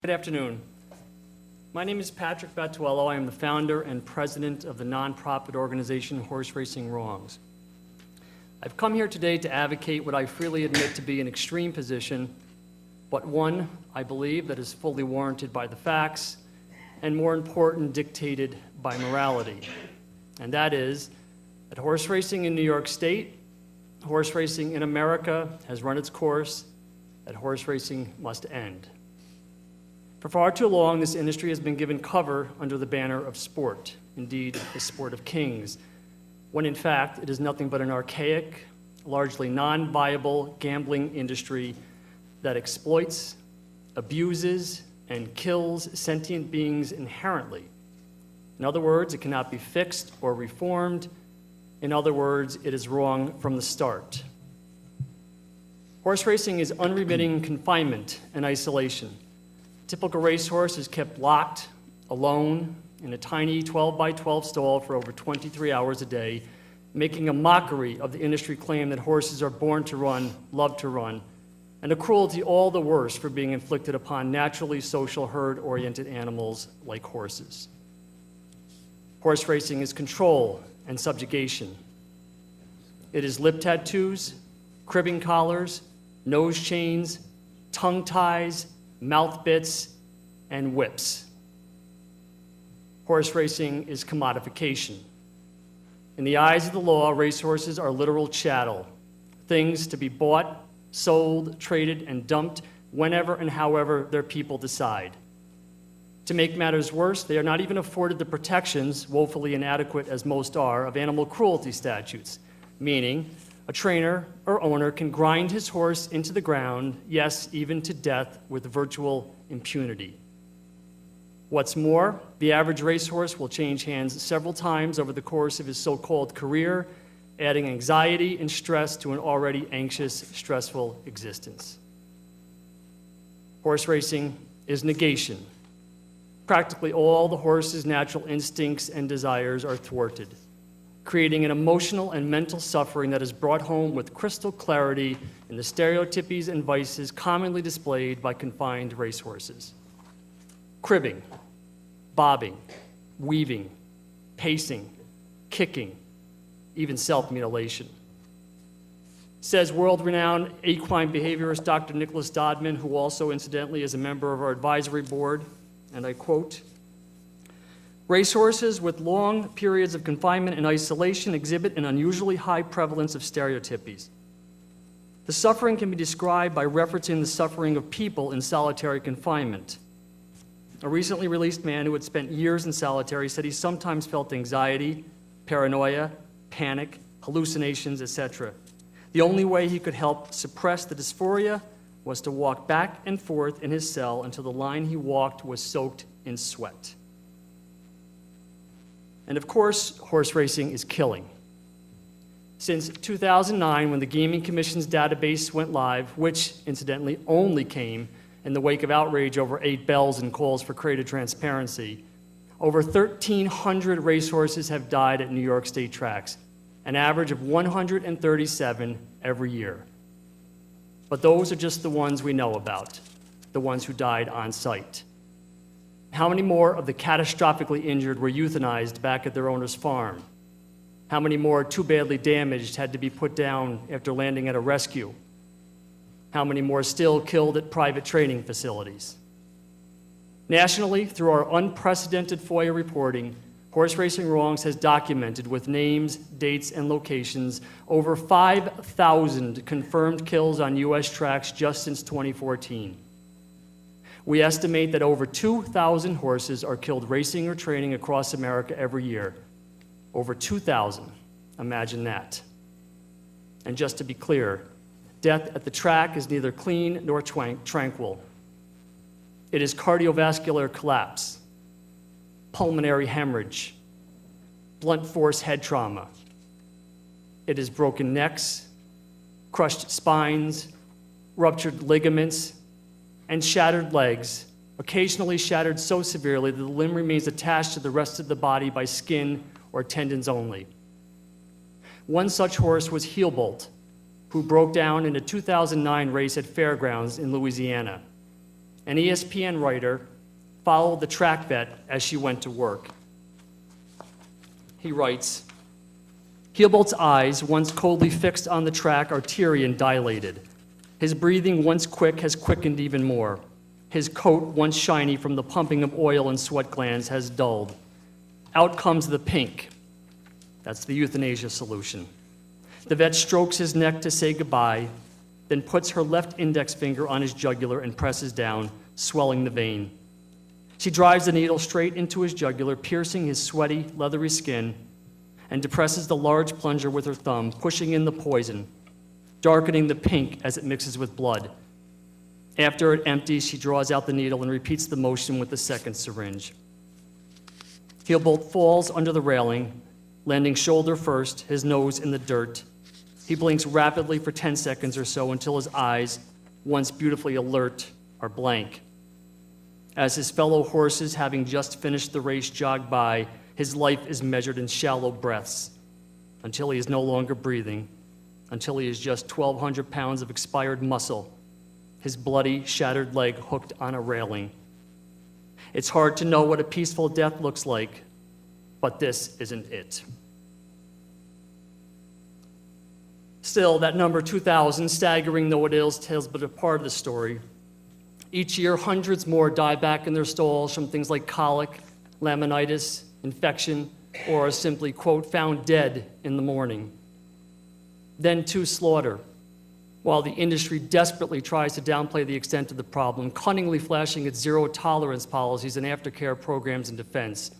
Good afternoon. My name is Patrick Battuello. I am the founder and president of the nonprofit organization Horseracing Wrongs. I've come here today to advocate what I freely admit to be an extreme position, but one, I believe, that is fully warranted by the facts, and more important, dictated by morality. And that is that horse racing in New York State, horse racing in America has run its course, that horse racing must end. For far too long, this industry has been given cover under the banner of sport, indeed, the sport of kings, when in fact it is nothing but an archaic, largely non-viable gambling industry that exploits, abuses, and kills sentient beings inherently. In other words, it cannot be fixed or reformed. In other words, it is wrong from the start. Horse racing is unremitting confinement and isolation. A typical racehorse is kept locked, alone, in a tiny 12 by 12 stall for over 23 hours a day, making a mockery of the industry claim that horses are born to run, love to run, and a cruelty all the worse for being inflicted upon naturally social herd-oriented animals like horses. Horse racing is control and subjugation. It is lip tattoos, cribbing collars, nose chains, tongue ties, mouth bits, and whips. Horse racing is commodification. In the eyes of the law, racehorses are literal chattel, things to be bought, sold, traded, and dumped whenever and however their people decide. To make matters worse, they are not even afforded the protections, woefully inadequate as most are, of animal cruelty statutes, meaning a trainer or owner can grind his horse into the ground, yes, even to death, with virtual impunity. What's more, the average racehorse will change hands several times over the course of his so-called career, adding anxiety and stress to an already anxious, stressful existence. Horse racing is negation. Practically all the horse's natural instincts and desires are thwarted, creating an emotional and mental suffering that is brought home with crystal clarity in the stereotypies and vices commonly displayed by confined racehorses. Cribbing, bobbing, weaving, pacing, kicking, even self-mutilation. Says world-renowned equine behaviorist Dr. Nicholas Dodman, who also incidentally is a member of our advisory board, and I quote, "Racehorses with long periods of confinement and isolation exhibit an unusually high prevalence of stereotypies. The suffering can be described by referencing the suffering of people in solitary confinement. A recently released man who had spent years in solitary said he sometimes felt anxiety, paranoia, panic, hallucinations, etc. The only way he could help suppress the dysphoria was to walk back and forth in his cell until the line he walked was soaked in sweat." And of course, horse racing is killing. Since 2009, when the Gaming Commission's database went live, which incidentally only came in the wake of outrage over 8 bells and calls for greater transparency, over 1,300 racehorses have died at New York State tracks, an average of 137 every year. But those are just the ones we know about, the ones who died on site. How many more of the catastrophically injured were euthanized back at their owner's farm? How many more too badly damaged had to be put down after landing at a rescue? How many more still killed at private training facilities? Nationally, through our unprecedented FOIA reporting, Horseracing Wrongs has documented with names, dates, and locations over 5,000 confirmed kills on U.S. tracks just since 2014. We estimate that over 2,000 horses are killed racing or training across America every year. Over 2,000, imagine that. And just to be clear, death at the track is neither clean nor tranquil. It is cardiovascular collapse, pulmonary hemorrhage, blunt force head trauma. It is broken necks, crushed spines, ruptured ligaments, and shattered legs, occasionally shattered so severely that the limb remains attached to the rest of the body by skin or tendons only. One such horse was Heelbolt, who broke down in a 2009 race at Fairgrounds in Louisiana. an ESPN writer, followed the track vet as she went to work. He writes, Heelbolt's eyes, once coldly fixed on the track, are teary and dilated. His breathing, once quick, has quickened even more. His coat, once shiny from the pumping of oil and sweat glands, has dulled. Out comes the pink. That's the euthanasia solution. The vet strokes his neck to say goodbye, then puts her left index finger on his jugular and presses down, swelling the vein. She drives the needle straight into his jugular, piercing his sweaty, leathery skin, and depresses the large plunger with her thumb, pushing in the poison, darkening the pink as it mixes with blood. After it empties, she draws out the needle and repeats the motion with the second syringe. Heelbolt falls under the railing, landing shoulder first, his nose in the dirt. He blinks rapidly for 10 seconds or so until his eyes, once beautifully alert, are blank. As his fellow horses, having just finished the race, jog by, his life is measured in shallow breaths until he is no longer breathing, until he is just 1,200 pounds of expired muscle, his bloody, shattered leg hooked on a railing. It's hard to know what a peaceful death looks like, but this isn't it. Still, that number 2,000, staggering though it is, tells but a part of the story. Each year, hundreds more die back in their stalls from things like colic, laminitis, infection, or are simply, quote, found dead in the morning. Then to slaughter, while the industry desperately tries to downplay the extent of the problem, cunningly flashing its zero-tolerance policies and aftercare programs in defense.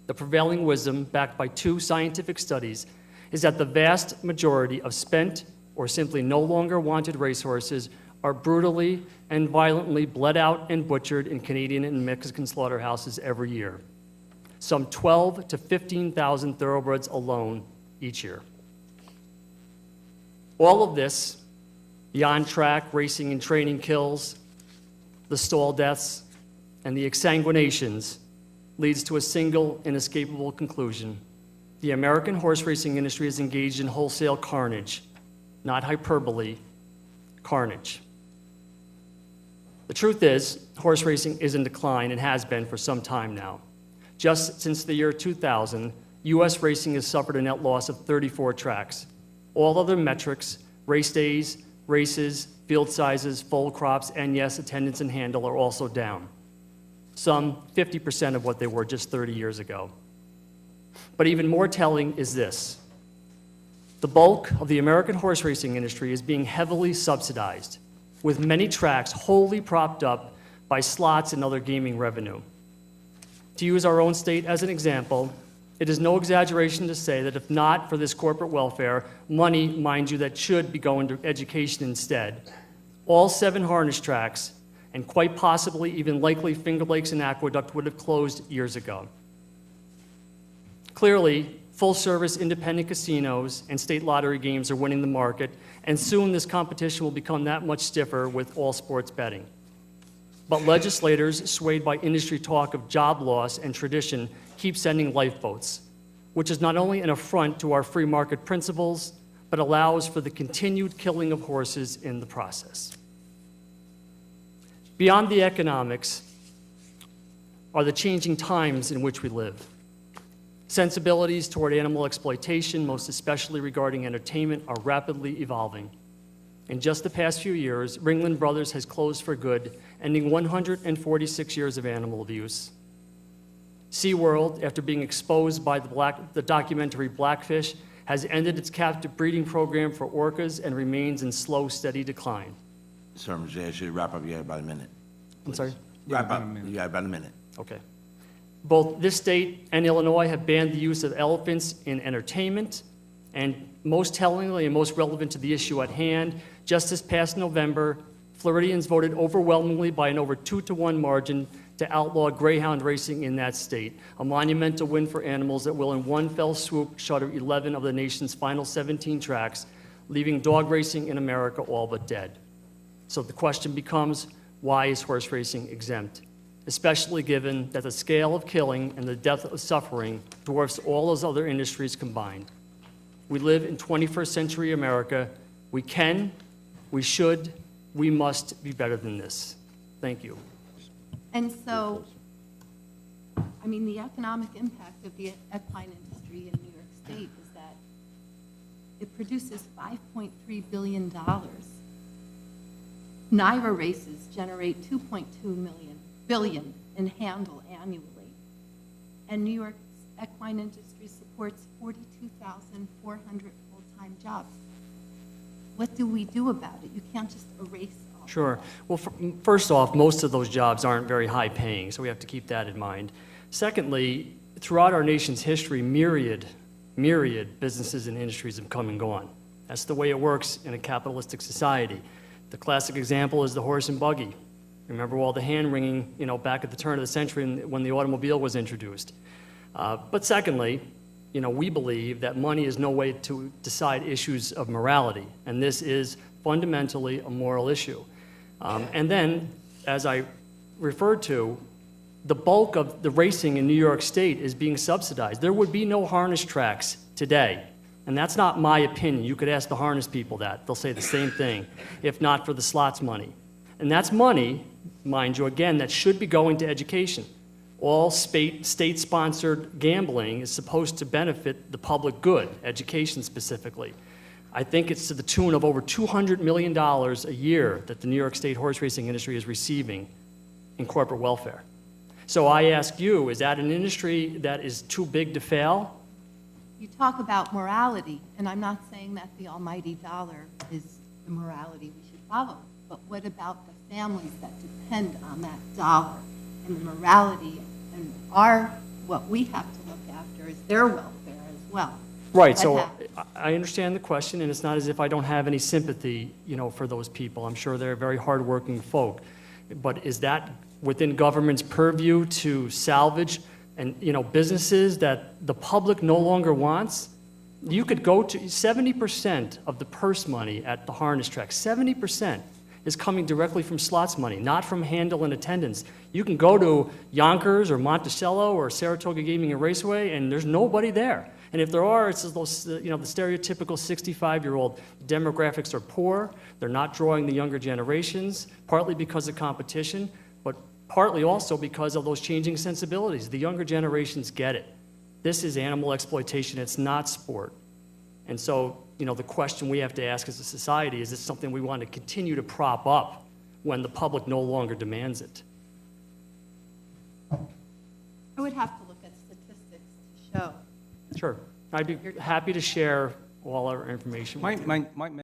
The prevailing wisdom, backed by 2 scientific studies, is that the vast majority of spent or simply no longer wanted racehorses are brutally and violently bled out and butchered in Canadian and Mexican slaughterhouses every year. Some 12,000 to 15,000 thoroughbreds alone each year. All of this, the on-track racing and training kills, the stall deaths, and the exsanguinations, leads to a single inescapable conclusion. The American horse racing industry is engaged in wholesale carnage, not hyperbole, carnage. The truth is, horse racing is in decline and has been for some time now. Just since the year 2000, U.S. racing has suffered a net loss of 34 tracks. All other metrics, race days, races, field sizes, foal crops, and yes, attendance and handle are also down. Some 50% of what they were just 30 years ago. But even more telling is this. The bulk of the American horse racing industry is being heavily subsidized, with many tracks wholly propped up by slots and other gaming revenue. To use our own state as an example, it is no exaggeration to say that if not for this corporate welfare, money, mind you, that should be going to education instead, all 7 harness tracks, and quite possibly even likely Finger Lakes and Aqueduct, would have closed years ago. Clearly, full-service independent casinos and state lottery games are winning the market, and soon this competition will become that much stiffer with all sports betting. But legislators, swayed by industry talk of job loss and tradition, keep sending lifeboats, which is not only an affront to our free market principles, but allows for the continued killing of horses in the process. Beyond the economics are the changing times in which we live. Sensibilities toward animal exploitation, most especially regarding entertainment, are rapidly evolving. In just the past few years, Ringling Brothers has closed for good, ending 146 years of animal abuse. SeaWorld, after being exposed by the documentary Blackfish, has ended its captive breeding program for orcas and remains in slow, steady decline. Sir, I should wrap up. You got about a minute. I'm sorry? Wrap up. You got about a minute. Okay. Both this state and Illinois have banned the use of elephants in entertainment, and most tellingly and most relevant to the issue at hand, just this past November, Floridians voted overwhelmingly by an over 2-to-1 margin to outlaw greyhound racing in that state, a monumental win for animals that will in one fell swoop shutter 11 of the nation's final 17 tracks, leaving dog racing in America all but dead. So the question becomes, why is horse racing exempt? Especially given that the scale of killing and the depth of suffering dwarfs all those other industries combined. We live in 21st century America. We can, we should, we must be better than this. Thank you. And so, I mean, the economic impact of the equine industry in New York State is that it produces $5.3 billion. NYRA races generate $2.2 billion in handle annually. And New York's equine industry supports 42,400 full-time jobs. What do we do about it? You can't just erase all Sure. Well, first off, most of those jobs aren't very high paying, so we have to keep that in mind. Secondly, throughout our nation's history, myriad businesses and industries have come and gone. That's the way it works in a capitalistic society. The classic example is the horse and buggy. Remember all the hand-wringing, back at the turn of the century when the automobile was introduced. But secondly, we believe that money is no way to decide issues of morality, and this is fundamentally a moral issue. And then, as I referred to, the bulk of the racing in New York State is being subsidized. There would be no harness tracks today, and that's not my opinion. You could ask the harness people that. They'll say the same thing, if not for the slots money. And that's money, mind you, again, that should be going to education. All state-sponsored gambling is supposed to benefit the public good, education specifically. I think it's to the tune of over $200 million a year that the New York State horse racing industry is receiving in corporate welfare. So I ask you, is that an industry that is too big to fail? You talk about morality, and I'm not saying that the almighty dollar is the morality we should follow, but what about the families that depend on that dollar and the morality, and what we have to look after is their welfare as well. Right, so I understand the question, and it's not as if I don't have any sympathy, for those people. I'm sure they're very hardworking folk. But is that within government's purview to salvage and, businesses that the public no longer wants? You could go to 70% of the purse money at the harness track, 70% is coming directly from slots money, not from handle and attendance. You can go to Yonkers or Monticello or Saratoga Gaming and Raceway, and there's nobody there. And if there are, it's those, the stereotypical 65-year-old demographics are poor. They're not drawing the younger generations, partly because of competition, but partly also because of those changing sensibilities. The younger generations get it. This is animal exploitation. It's not sport. And so, the question we have to ask as a society, is this something we want to continue to prop up when the public no longer demands it? I would have to look at statistics to show. Sure. I'd be happy to share all our information with you.